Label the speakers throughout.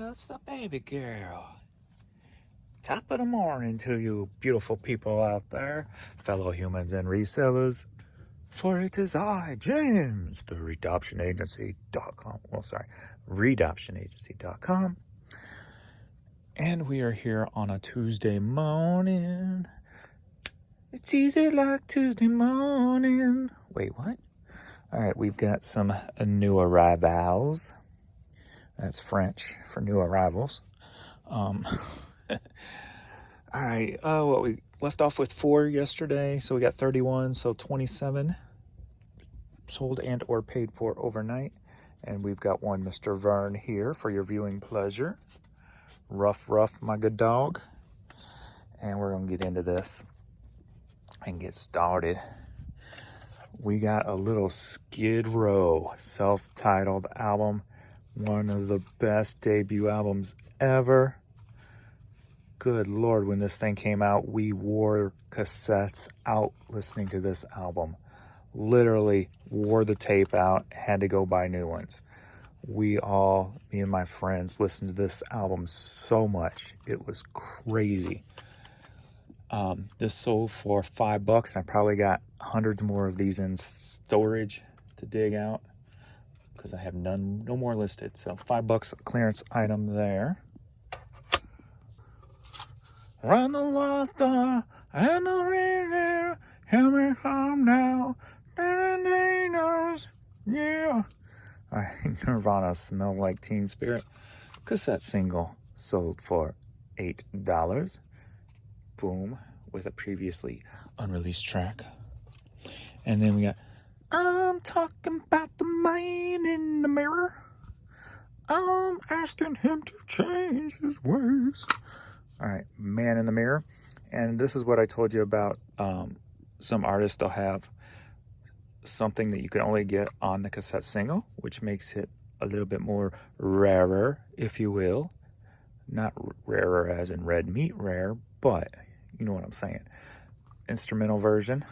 Speaker 1: It's the baby girl. Top of the morning to you beautiful people out there, fellow humans and resellers. For it is I, James, the redoptionagency.com. Redoptionagency.com. And we are here on a Tuesday morning. It's easy like Tuesday morning. Wait, what? All right, we've got some new arrivals. That's French for new arrivals. All right, well, we left off with 4 yesterday, so we got 31, so 27 sold and or paid for overnight. And we've got one Mr. Vern here for your viewing pleasure. Rough, my good dog. And we're going to get into this and get started. We got a little Skid Row self-titled album. One of the best debut albums ever. Good Lord, when this thing came out, we wore cassettes out listening to this album. Literally wore the tape out, had to go buy new ones. Me and my friends, listened to this album so much. It was crazy. This sold for $5, and I probably got hundreds more of these in storage to dig out because I have no more listed. So $5 clearance item there. Run the lost door and the rain, help me come now. Yeah. All right, Nirvana, Smell Like Teen Spirit. Cassette single sold for $8. Boom, with a previously unreleased track. And then we got I'm talking about the man in the mirror. I'm asking him to change his ways. All right, Man in the Mirror. And this is what I told you about some artists. They'll have something that you can only get on the cassette single, which makes it a little bit more rarer, if you will. Not rarer as in red meat rare, but you know what I'm saying. Instrumental version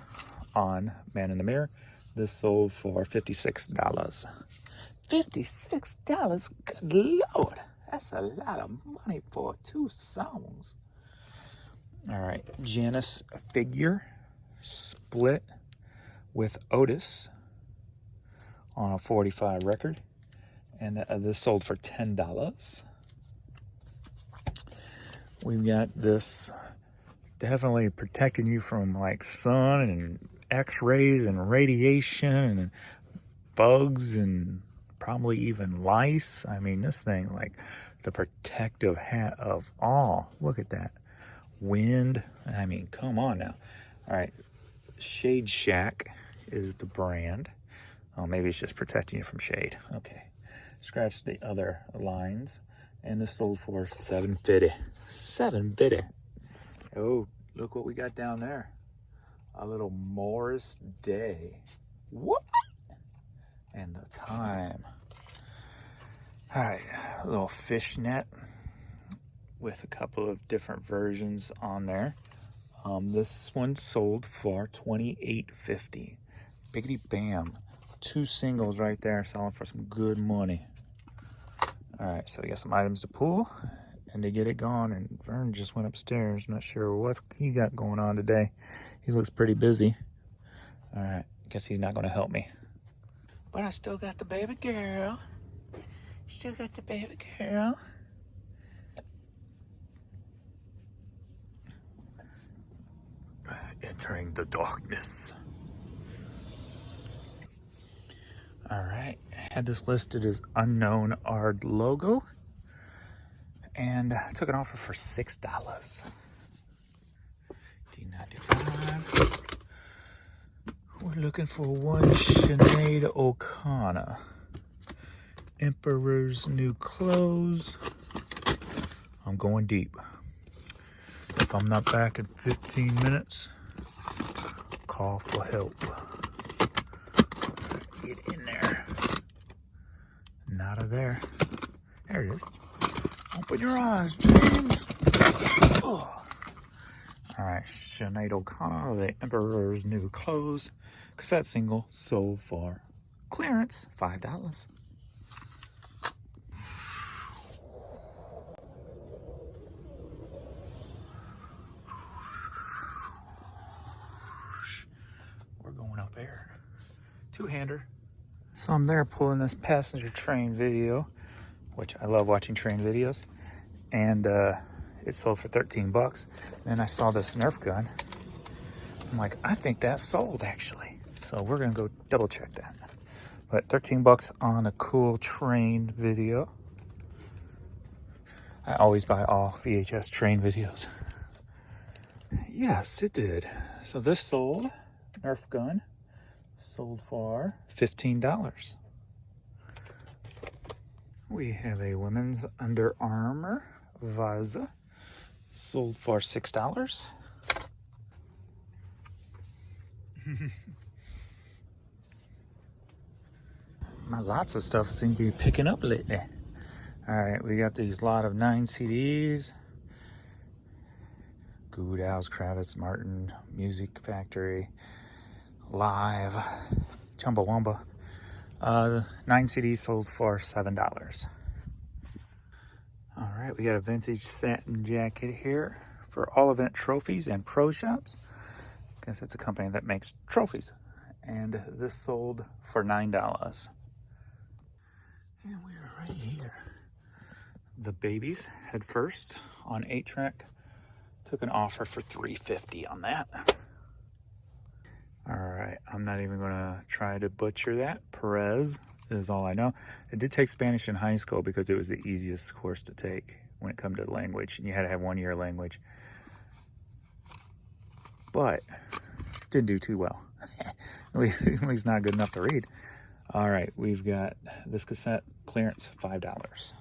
Speaker 1: on Man in the Mirror. This sold for $56. $56? Good Lord. That's a lot of money for 2 songs. All right. Janice Figure split with Otis on a 45 record. And this sold for $10. We've got this definitely protecting you from like sun and x-rays and radiation and bugs and probably even lice. I mean, this thing, like the protective hat of all. Look at that. Wind. I mean, come on now. All right. Shade Shack is the brand. Oh, maybe it's just protecting you from shade. Okay. Scratch the other lines. And this sold for $7.50. $7.50. Oh, look what we got down there. A little Morris Day. What? And the time. All right, a little fishnet with a couple of different versions on there. This one sold for $28.50. Biggity bam. 2 singles right there selling for some good money. All right, so we got some items to pull and to get it gone. And Vern just went upstairs. Not sure what he got going on today. He looks pretty busy. All right, guess he's not going to help me. But I still got the baby girl. Still got the baby girl. Entering the darkness. All right, had this listed as unknown art logo. And took an offer for $6. $3.95. We're looking for one Sinead O'Connor. Emperor's New Clothes. I'm going deep. If I'm not back in 15 minutes, call for help. Get in there. Not of there. There it is. Open your eyes, James. Oh. All right, Sinead O'Connor, The Emperor's New Clothes. Cassette single sold for clearance, $5. two-hander. So I'm there pulling this passenger train video, which I love watching train videos, and it sold for 13 bucks. Then I saw this Nerf gun. I'm like, I think that sold actually. So we're gonna go double check that. But 13 bucks on a cool train video. I always buy all VHS train videos. Yes, it did. So this sold, Nerf gun, sold for $15. We have a women's Under Armour Vaza, sold for $6. Lots of stuff seem to be picking up lately. All right, we got these lot of 9 CDs. Good House, Kravitz, Martin, Music Factory, Live, Chumbawamba. 9 CDs sold for $7. All right, we got a vintage satin jacket here for All Event Trophies and Pro Shops. I guess it's a company that makes trophies. And this sold for $9. And we are right here. The Babies Head First on 8-track. Took an offer for $3.50 on that. All right, I'm not even gonna try to butcher that. Perez is all I know. I did take Spanish in high school because it was the easiest course to take when it comes to language, and you had to have 1 year language. But didn't do too well. At least not good enough to read. All right, we've got this cassette clearance, $5.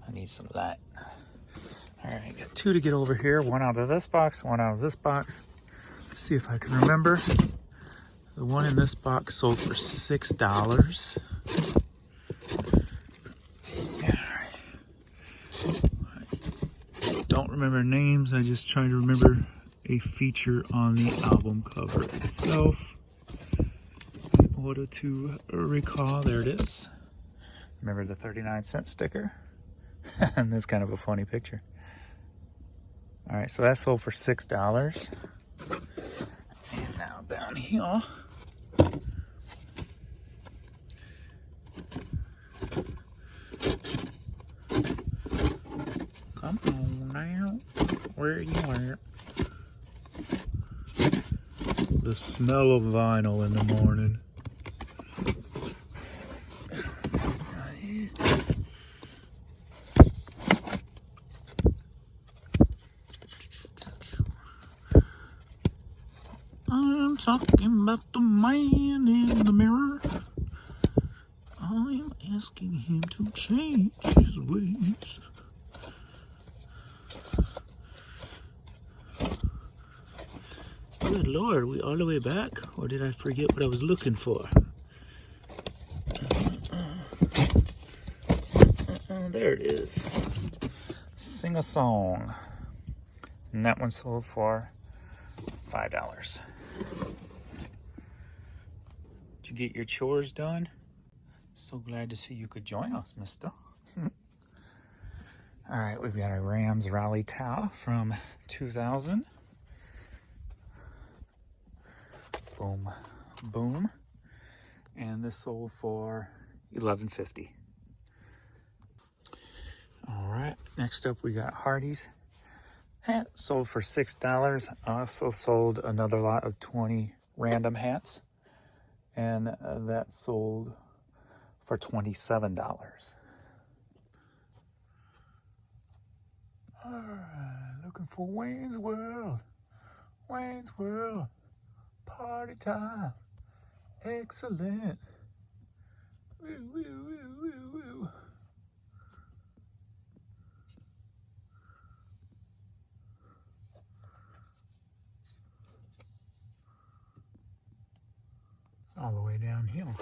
Speaker 1: I need some of that. All right, got 2 to get over here. 1 out of this box, 1 out of this box. Let's see if I can remember. The one in this box sold for $6. I don't remember names. I just try to remember a feature on the album cover itself. In order to recall, there it is. Remember the 39-cent sticker? And this kind of a funny picture. All right, so that sold for $6. And now down here. Come on now. Where you at? The smell of vinyl in the morning. That's not it. I'm talking about the man in the mirror. I'm asking him to change his ways. Good Lord, are we all the way back? Or did I forget what I was looking for? There it is. Sing a Song. And that one sold for $5. Did you get your chores done? So glad to see you could join us, mister. All right, we've got a Rams Rally towel from 2000. Boom, boom. And this sold for $11.50. All right, next up we got Hardy's hat, sold for $6. Also sold another lot of 20 random hats, and that sold for $27. All right, looking for Wayne's World. Wayne's World. Party time. Excellent. Woo, woo, woo, woo, woo. All the way down here.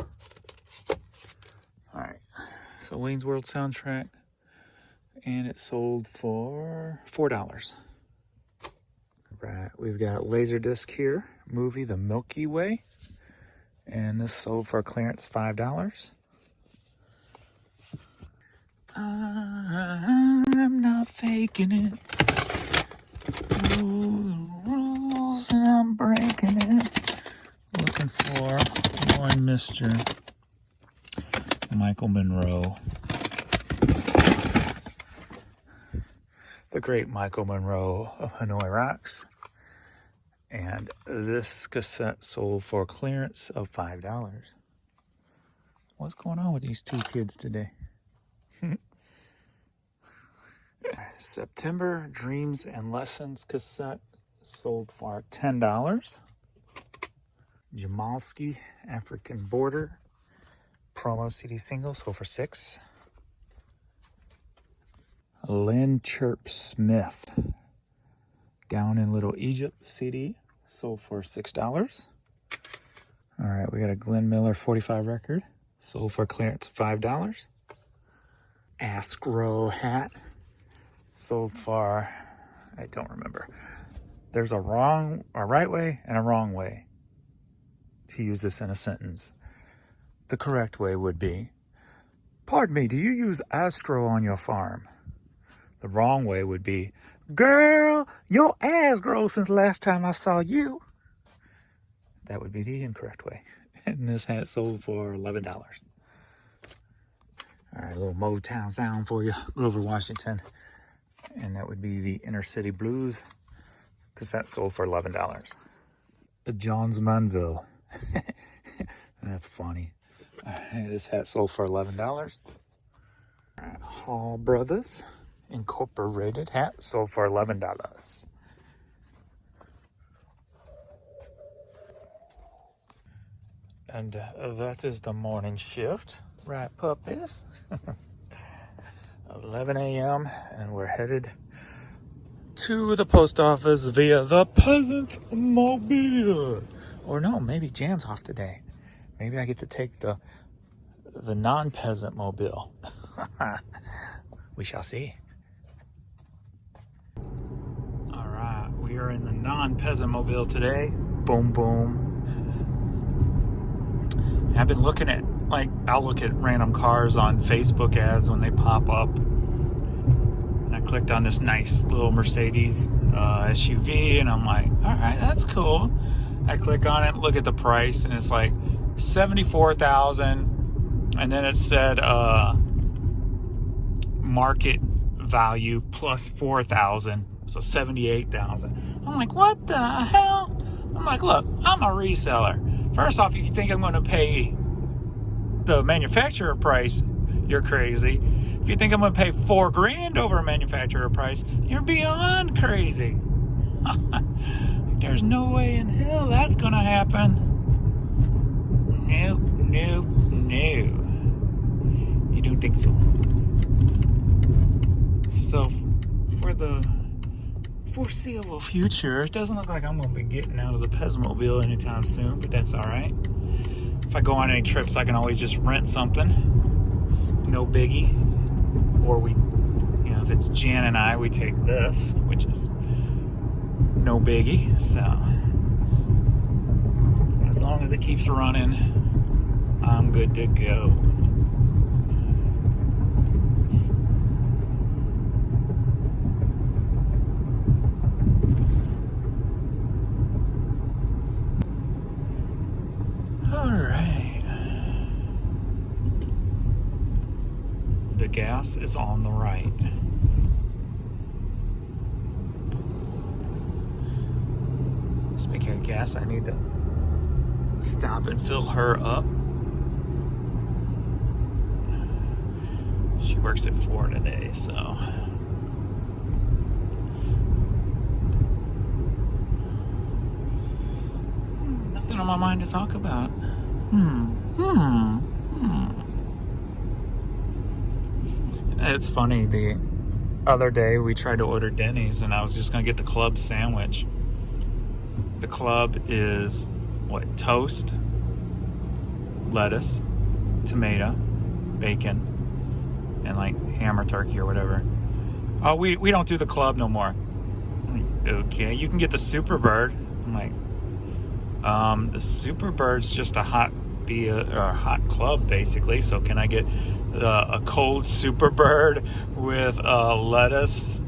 Speaker 1: All right, so Wayne's World soundtrack, and it sold for $4. Right, we've got Laserdisc here, movie The Milky Way, and this sold for clearance $5. I'm not faking it. Oh, the rules and I'm breaking it. Looking for one Mr. Michael Monroe. The great Michael Monroe of Hanoi Rocks. And this cassette sold for clearance of $5. What's going on with these two kids today? September Dreams and Lessons cassette sold for $10. Jamalski African Border promo CD single sold for $6. Lynn Chirp Smith Down in Little Egypt CD sold for $6. All right, we got a Glenn Miller 45 record sold for clearance $5. Askro hat sold for, I don't remember. There's a right way and a wrong way to use this in a sentence. The correct way would be, pardon me, do you use Astro on your farm? The wrong way would be, girl, your ass grows since last time I saw you. That would be the incorrect way. And this hat sold for $11. All right, a little Motown sound for you, Grover Washington. And that would be the Inner City Blues, because that sold for $11. The Johns Manville. That's funny. This hat sold for $11. All right, Hall Brothers Incorporated hat sold for $11. And that is the morning shift. Right, puppies? 11 a.m. and we're headed to the post office via the Peasant Mobile. Or no, maybe Jan's off today. Maybe I get to take the non-Peasant Mobile. We shall see. All right, we are in the non-Peasant Mobile today. Boom, boom. I've been looking at, I'll look at random cars on Facebook ads when they pop up. And I clicked on this nice little Mercedes SUV, and I'm like, all right, that's cool. I click on it, look at the price, and it's like $74,000, and then it said market value plus $4,000, so $78,000. I'm like, what the hell? I'm like, look, I'm a reseller. First off, if you think I'm going to pay the manufacturer price, you're crazy. If you think I'm going to pay $4,000 over a manufacturer price, you're beyond crazy. There's no way in hell that's going to happen. Nope, nope, no. You don't think so? So, for the foreseeable future, it doesn't look like I'm going to be getting out of the Pesmobile anytime soon, but that's all right. If I go on any trips, I can always just rent something. No biggie. Or if it's Jan and I, we take this, which is no biggie. So, as long as it keeps running, I'm good to go. The gas is on the right. Speaking of gas, I need to stop and fill her up. She works at 4 today, so nothing on my mind to talk about. It's funny, the other day we tried to order Denny's and I was just gonna get the club sandwich. The club is toast, lettuce, tomato, bacon, and ham or turkey or whatever. Oh, we don't do the club no more. Okay, you can get the Super Bird. I'm like, the Super Bird's just a hot club basically. So can I get a cold Super Bird with lettuce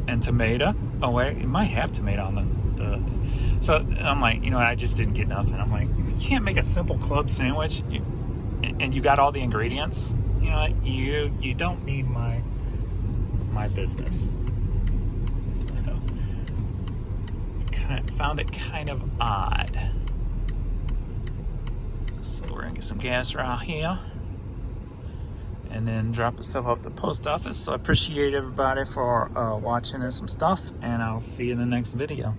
Speaker 1: and tomato? Oh wait, it might have tomato on the So I'm like, I just didn't get nothing. I'm like, if you can't make a simple club sandwich and you got all the ingredients, you don't need my business. So, found it kind of odd. So we're gonna get some gas around here and then drop the stuff off at the post office. So I appreciate everybody for watching and some stuff, and I'll see you in the next video.